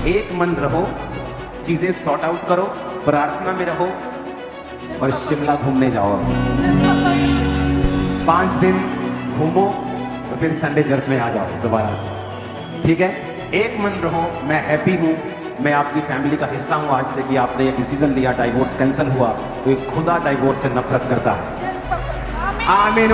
एक मन रहो, चीजें सॉर्ट आउट करो, प्रार्थना में रहो और शिमला घूमने जाओ। 5 दिन घूमो तो फिर संडे चर्च में आ जाओ दोबारा से, ठीक है? एक मन रहो। मैं हैप्पी हूँ, मैं आपकी फैमिली का हिस्सा हूँ आज से कि आपने ये डिसीजन लिया, डाइवोर्स कैंसिल हुआ। तो खुदा डाइवोर्स से नफरत करता है। आमीन।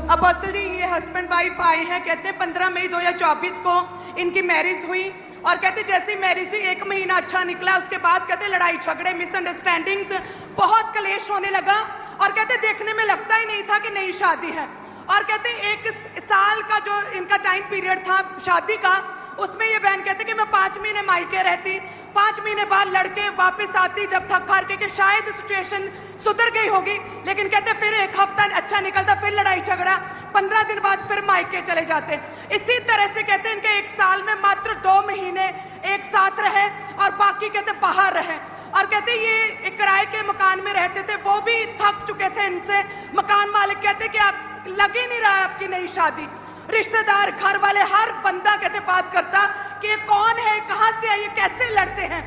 अपोस्टल जी, ये हस्बैंड वाइफ आए हैं, कहते हैं 15 मई 2024 को इनकी मैरिज हुई और कहते जैसे मैरिज हुई 1 महीना अच्छा निकला, उसके बाद कहते लड़ाई झगड़े, मिसअंडरस्टैंडिंग्स, बहुत कलेश होने लगा और कहते देखने में लगता ही नहीं था कि नई शादी है। और कहते 1 साल का जो इनका टाइम पीरियड था शादी का, उसमें ये बहन कहते कि मैं 5 महीने मायके रहती, 5 महीने बाद लड़के वापस आती जब थक हार के शायद सिचुएशन सुधर गई होगी, लेकिन कहते फिर 1 हफ्ता अच्छा निकलता, फिर लड़ाई झगड़ा, 15 दिन बाद फिर मायके चले जाते। इसी तरह से कहते इनके 1 साल में मात्र 2 महीने एक साथ रहे और बाकी कहते बाहर रहे। और कहते ये एक किराए के मकान में रहते थे, वो भी थक चुके थे इनसे। मकान मालिक कहते कि आप लग ही नहीं रहा है आपकी नई शादी। रिश्तेदार, घर वाले, हर बंदा कहते बात करता कि ये कौन है, कहां से है, ये कैसे लड़ते हैं,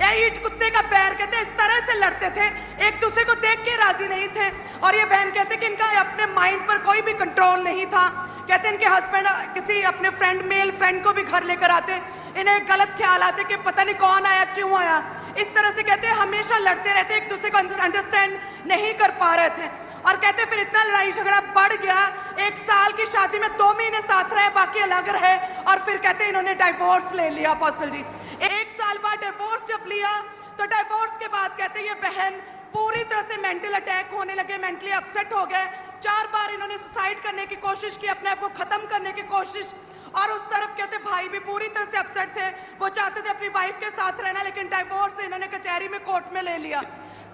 ये ईंट कुत्ते का पैर, कहते इस तरह से लड़ते थे, एक दूसरे को देख के राजी नहीं थे। और ये बहन कहते कि इनका अपने माइंड पर कोई भी कंट्रोल नहीं था। कहते इनके हस्बैंड किसी अपने फ्रेंड, मेल फ्रेंड को भी घर लेकर आते, इन्हें गलत ख्याल आते कि पता नहीं कौन आया, क्यों आया। इस तरह से कहते हमेशा लड़ते रहते, एक दूसरे को अंडरस्टैंड नहीं कर पा रहे थे। और कहते फिर इतना लड़ाई झगड़ा बढ़ गया, 1 साल की शादी में 2 महीने साथ रहे, बाकी अलग रहे और फिर कहते इन्होंने डाइवोर्स ले लिया। अपोस्टल जी, 1 साल बाद डिवोर्स जब लिया तो डिवोर्स के बाद कहते ये बहन पूरी तरह से मेंटल अटैक होने लगे, मेंटली अपसेट हो गए। 4 बार इन्होंने सुसाइड करने की कोशिश की, अपने आप को खत्म करने की कोशिश। और उस तरफ कहते भाई भी पूरी तरह से अपसेट थे, वो चाहते थे अपनी वाइफ के साथ रहना, लेकिन डिवोर्स इन्होंने कचहरी में, कोर्ट में ले लिया।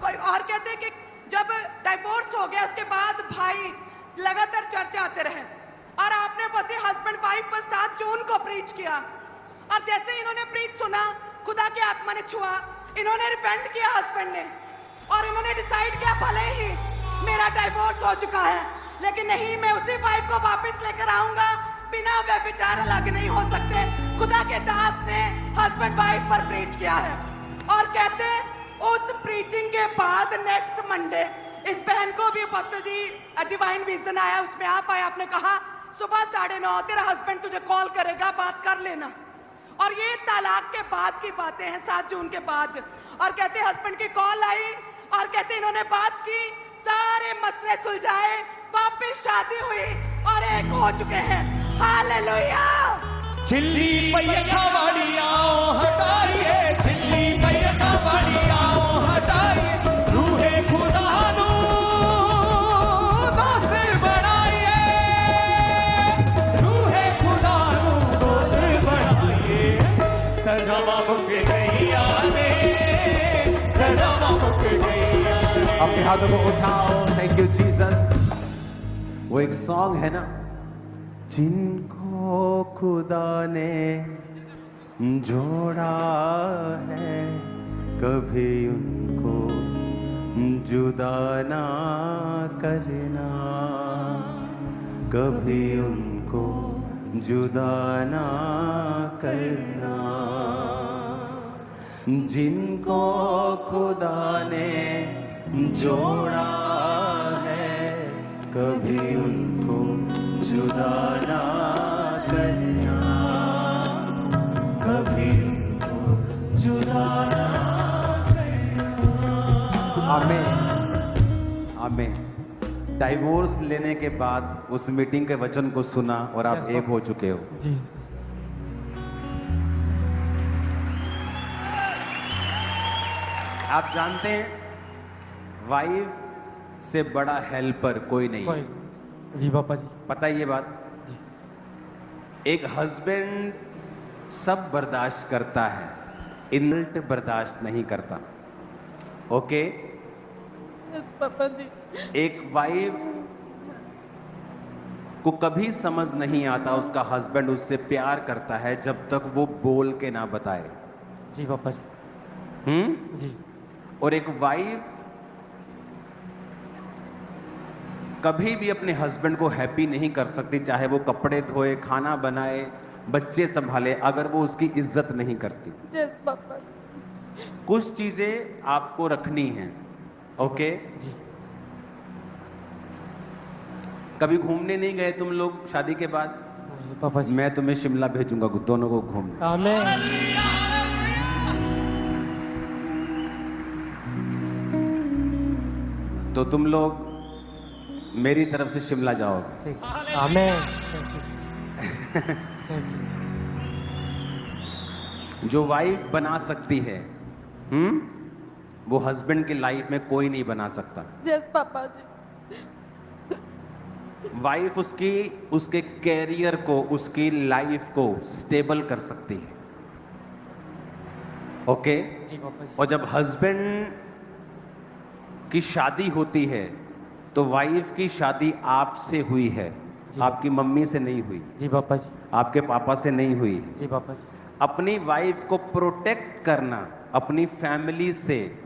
और कहते कि जब डिवोर्स हो गया उसके बाद भाई लगातार चर्चा आते रहे और आपने बस हस्बैंड वाइफ पर 7 जून को प्रीच किया। और जैसे इन्होंने प्रीच सुना, खुदा की आत्मा ने छुआ, इन्होंने रिपेंट किया हस्बैंड ने, और इन्होंने डिसाइड किया भले ही मेरा डिवोर्स हो चुका है, लेकिन नहीं, मैं उसी वाइफ को वापस लेकर आऊंगा, बिना व्यभिचार अलग नहीं हो सकते। खुदा के दास ने हस्बैंड वाइफ पर प्रीच किया है। और कहते उस प्रीचिंग के बाद नेक्स्ट मंडे इस बहन को भी अपोस्टल जी डिवाइन विजन आया, उसमें आप आए, आपने कहा सुबह 9:30 तेरा हस्बैंड तुझे कॉल करेगा, बात कर लेना। और ये तलाक के बाद की बातें हैं, 7 जून के बाद। और कहते हस्बैंड की कॉल आई और कहते इन्होंने बात की, सारे मसले सुलझाए, वापस शादी हुई और एक हो चुके हैं। हालेलुया। छिल्ली पैया वाली आओ हटाइए, छिल्ली पैया वाली आओ हटाइए, रूहे खुदा नु दोस्त बनाइए, रूहे खुदा नु दोस्त बनाइए। सजावा मुक गैया ने, सजावा मुक गैया ने। अपने हाथों को उठाओ। Thank you Jesus. वो एक सॉन्ग है ना, जिनको खुदा ने जोड़ा है कभी उनको जुदा ना करना, कभी उनको जुदा ना करना। जिनको खुदा ने जोड़ा है कभी उनको जुदा ना करना, कभी उनको जुदा ना करना। आमीन, आमीन। डाइवोर्स लेने के बाद उस मीटिंग के वचन को सुना और आप एक हो चुके हो। जी। आप जानते हैं वाइफ से बड़ा हेल्पर कोई नहीं है। जी पापा जी, पता है ये बात? एक हस्बैंड सब बर्दाश्त करता है, इनल्ट बर्दाश्त नहीं करता। ओके? यस पापा जी। एक वाइफ को कभी समझ नहीं आता उसका हस्बैंड उससे प्यार करता है जब तक वो बोल के ना बताए। जी पापा जी। जी। और एक वाइफ कभी भी अपने हस्बैंड को हैप्पी नहीं कर सकती, चाहे वो कपड़े धोए, खाना बनाए, बच्चे संभाले अगर वो उसकी इज्जत नहीं करती। Yes papa. कुछ चीजें आपको रखनी हैं, ओके? जी कभी घूमने नहीं गए तुम लोग शादी के बाद? नहीं पापा जी। मैं तुम्हें शिमला भेजूंगा दोनों को घूमने। आमीन। तो तुम लोग मेरी तरफ से शिमला जाओगे। ठीक। आमीन। Thank you, Jesus. जो वाइफ बना सकती है, वो हस्बैंड की लाइफ में कोई नहीं बना सकता। यस पापा जी। वाइफ उसके कैरियर को, उसकी लाइफ को स्टेबल कर सकती है, ओके? जी पापा जी। और जब हस्बैंड की शादी होती है तो वाइफ की शादी आपसे हुई है, आपकी मम्मी से नहीं हुई, जी पापा जी। आपके पापा से नहीं हुई। जी पापा जी। अपनी वाइफ को प्रोटेक्ट करना अपनी फैमिली से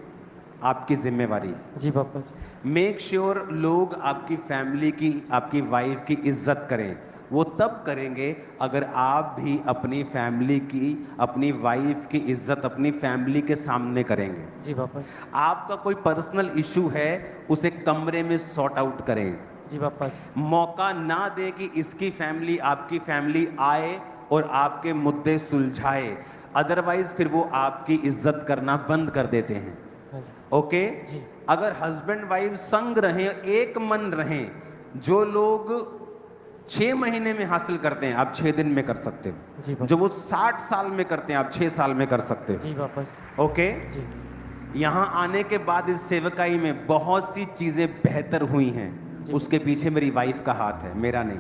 आपकी जिम्मेवारी है। जी पापा जी। मेक श्योर लोग आपकी फैमिली की, आपकी वाइफ की इज्जत करें। वो तब करेंगे अगर आप भी अपनी फैमिली की, अपनी वाइफ की इज्जत अपनी फैमिली के सामने करेंगे। जी पापा जी। आपका कोई पर्सनल इशू है, उसे कमरे में सॉर्ट आउट करें। जी पापा जी। मौका ना दे कि इसकी फैमिली, आपकी फैमिली आए और आपके मुद्दे सुलझाए, अदरवाइज फिर वो आपकी इज्जत करना बंद कर देते हैं, हाँ जी। ओके? जी। अगर हस्बैंड वाइफ संग रहें, एक मन रहें, जो लोग 6 महीने में हासिल करते हैं आप 6 दिन में कर सकते हो। जी पापा। जो वो 60 साल में करते हैं आप 6 साल में कर सकते हो, जी पापा जी। ओके? जी। यहाँ आने के बाद इस सेवकाई में बहुत सी चीजें बेहतर हुई हैं, उसके पीछे मेरी वाइफ का हाथ है, मेरा नहीं,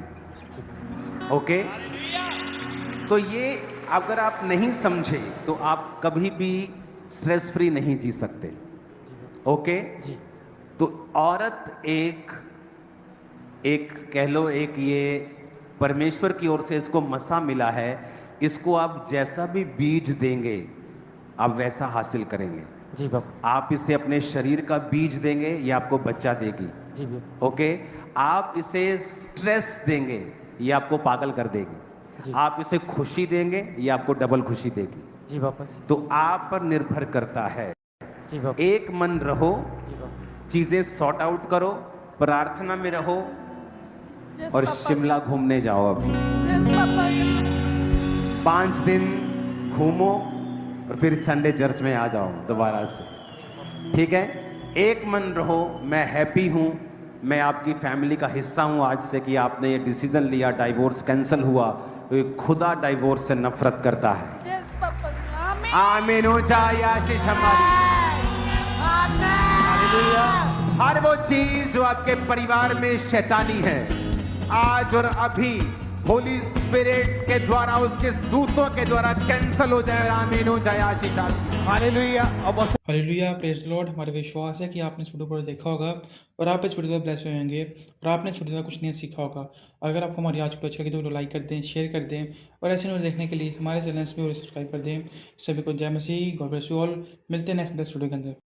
जी। ओके? तो ये अगर आप नहीं समझे तो आप कभी भी स्ट्रेस फ्री नहीं जी सकते, ओके? जी। तो औरत एक कह लो, एक ये परमेश्वर की ओर से इसको मसा मिला है, इसको आप जैसा भी बीज देंगे आप वैसा हासिल करेंगे। जी पापा। आप इसे अपने शरीर का बीज देंगे, ये आपको बच्चा देगी, जी पापा। ओके? आप इसे स्ट्रेस देंगे, ये आपको पागल कर देगी। जी। आप इसे खुशी देंगे, ये आपको डबल खुशी देगी। जी पापा जी। तो आप पर निर्भर करता है। जी पापा। एक मन रहो, जी पापा। चीजें सॉर्ट आउट करो, प्रार्थना में रहो और शिमला घूमने जाओ। अभी यस पापा जी। 5 दिन घूमो और फिर संडे चर्च में आ जाओ दोबारा से, ठीक है? एक मन रहो, मैं हैप्पी हूं, मैं आपकी फैमिली का हिस्सा हूं आज से कि आपने ये डिसीजन लिया, डाइवोर्स कैंसिल हुआ। तो खुदा डाइवोर्स से नफरत करता है। यस पापा जी। आमीन। आमीन हो जाए आशीष हमारी। हालेलुया। हर वो चीज जो आपके परिवार में शैतानी है, आज और अभी होली स्पिरिट्स के द्वारा, उसके दूतों के द्वारा कैंसल हो जाए। आमीन हो जाए आशीष आपकी। Hallelujah. Hallelujah, praise the Lord. हमारा विश्वास है कि आपने इस वीडियो को देखा होगा और आप इस वीडियो को ब्लेस होंगे और आपने इस वीडियो में कुछ नहीं सीखा होगा। अगर आपको हमारी आज वीडियो अच्छी लगी तो वीडियो लाइक कर दें, शेयर कर दें और ऐसे वीडियो देखने के लिए हमारे चैनल पे सब्सक्राइब कर दें। सभी को जय मसीह, गॉड ब्लेस यू ऑल। मिलते हैं नेक्स्ट वीडियो के अंदर।